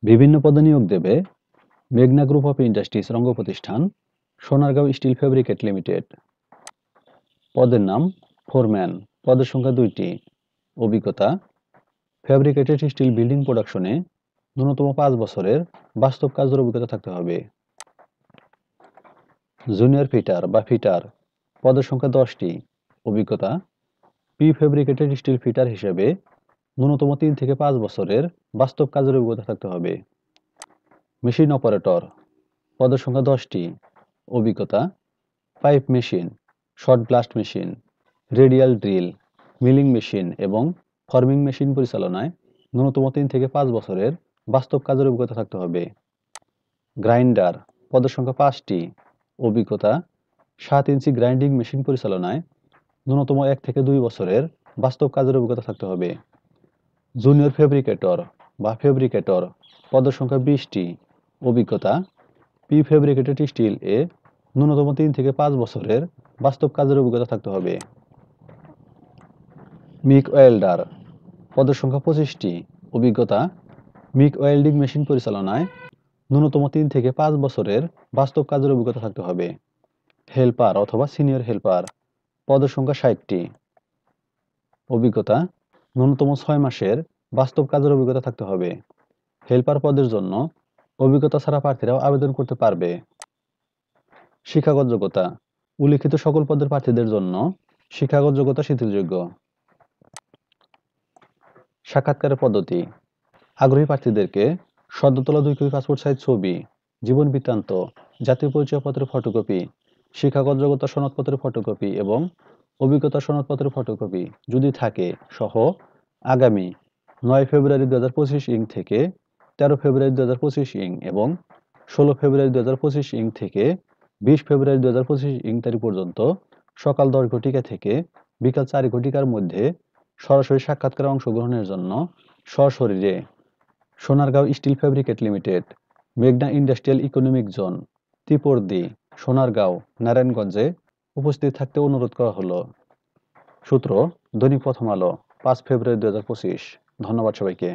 বিভিন্ন পদে নিয়োগ দেবে মেঘনা গ্রুপ অফ ইন্ডাস্ট্রিজ রঙ্গ প্রতিষ্ঠান, সোনারগাঁও স্টিল ফেব্রিকেট লিমিটেড। পদের নাম ফোরম্যান, পদের সংখ্যা 2টি। অভিজ্ঞতা ফেব্রিকেটেড স্টিল বিল্ডিং প্রোডাকশনে ন্যূনতম 5 বছরের বাস্তব কাজের অভিজ্ঞতা থাকতে হবে। জুনিয়র ফিটার বা ফিটার, পদের সংখ্যা 10টি। অভিজ্ঞতা প্রি ফেব্রিকেটেড স্টিল ফিটার হিসেবে ন্যূনতম 3 থেকে 5 বছরের বাস্তব কাজের অভিজ্ঞতা থাকতে হবে। মেশিন অপারেটর, পদের সংখ্যা 10টি। অভিজ্ঞতা pipe machine, short blast machine, radial drill, milling machine এবং ফর্মিং মেশিন পরিচালনায় ন্যূনতম 3 থেকে 5 বছরের বাস্তব কাজের অভিজ্ঞতা থাকতে হবে। গ্রাইন্ডার, পদের সংখ্যা 5টি। অভিজ্ঞতা 7 ইঞ্চি গ্রাইন্ডিং মেশিন পরিচালনায় ন্যূনতম 1 থেকে 2 বছরের বাস্তব কাজের অভিজ্ঞতা থাকতে হবে। জুনিয়র ফেব্রিকেটর বা ফেব্রিকেটর, পদের সংখ্যা 20টি। অভিজ্ঞতা প্রি ফেব্রিকেটেড স্টিল এ ন্যূনতম 3 থেকে 5 বছরের বাস্তব কাজের অভিজ্ঞতা থাকতে হবে। মিক ওয়েল্ডার, পদের সংখ্যা 25টি। অভিজ্ঞতা মিক ওয়েল্ডিং মেশিন পরিচালনায় ন্যূনতম 3 থেকে 5 বছরের বাস্তব কাজের অভিজ্ঞতা থাকতে হবে। হেল্পার অথবা সিনিয়র হেল্পার, পদের সংখ্যা 60টি। অভিজ্ঞতা ন্যূনতম 6 মাসের বাস্তব কাজের অভিজ্ঞতা থাকতে হবে। হেল্পার পদের জন্য অভিজ্ঞতা ছাড়া প্রার্থীরাও আবেদন করতে পারবে। শিক্ষাগত যোগ্যতা উল্লিখিত সকল পদের প্রার্থীদের জন্য শিক্ষাগত যোগ্যতা শিথিলযোগ্য। সাক্ষাৎকারের পদ্ধতি আগ্রহী প্রার্থীদেরকে সদ্য তোলা 2 কপি পাসপোর্ট সাইজ ছবি, জীবন বৃত্তান্ত, জাতীয় পরিচয়পত্রের ফটোকপি, শিক্ষাগত যোগ্যতা সনদপত্রের ফটোকপি এবং অভিজ্ঞতা সনদপত্রের ফটোকপি যদি থাকে সহ আগামী 9 ফেব্রুয়ারি 2025 ইং থেকে 13 ফেব্রুয়ারি 2025 ইং এবং 16 ফেব্রুয়ারি 2025 ইং থেকে 20 ফেব্রুয়ারি 2025 ইং তারিখ পর্যন্ত সকাল 10 ঘটিকা থেকে বিকাল 4 ঘটিকার মধ্যে সরাসরি সাক্ষাৎকারে অংশগ্রহণের জন্য সশরীরে সোনারগাঁও স্টিল ফেব্রিকেট লিমিটেড, মেঘনা ইন্ডাস্ট্রিয়াল ইকোনমিক জোন, ত্রিপর্দি, সোনারগাঁও, নারায়ণগঞ্জে উপস্থিত থাকতে অনুরোধ করা হলো। সূত্র দৈনিক প্রথম আলো, 5 ফেব্রুয়ারি 2025। ধন্যবাদ সবাইকে।